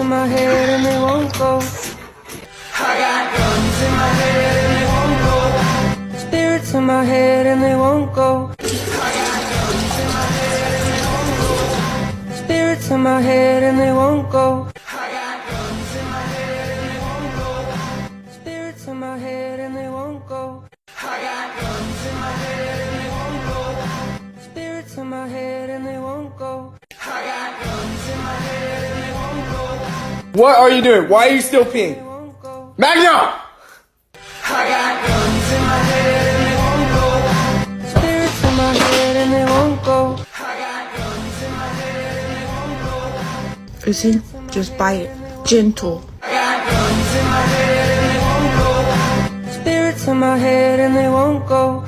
in my head and they won't go. I got guns in my head and they won't go. Spirits in my head and they won't go. I got guns in my head and they won't go. Spirits in my head and they won't go. I got guns in my head and they won't go. Spirits in my head and they won't go. I got guns in my head and they won't go. Spirits in my head and they won't go. I got guns in my head and they won't go. What are you doing? Why are you still peeing? Magna! I got guns in my head and they won't go. Spirits in my head and they won't go. I got guns in my head and they won't go. Listen, just buy it. Gentle. I got guns in my head and they won't go. Spirits in my head and they won't go.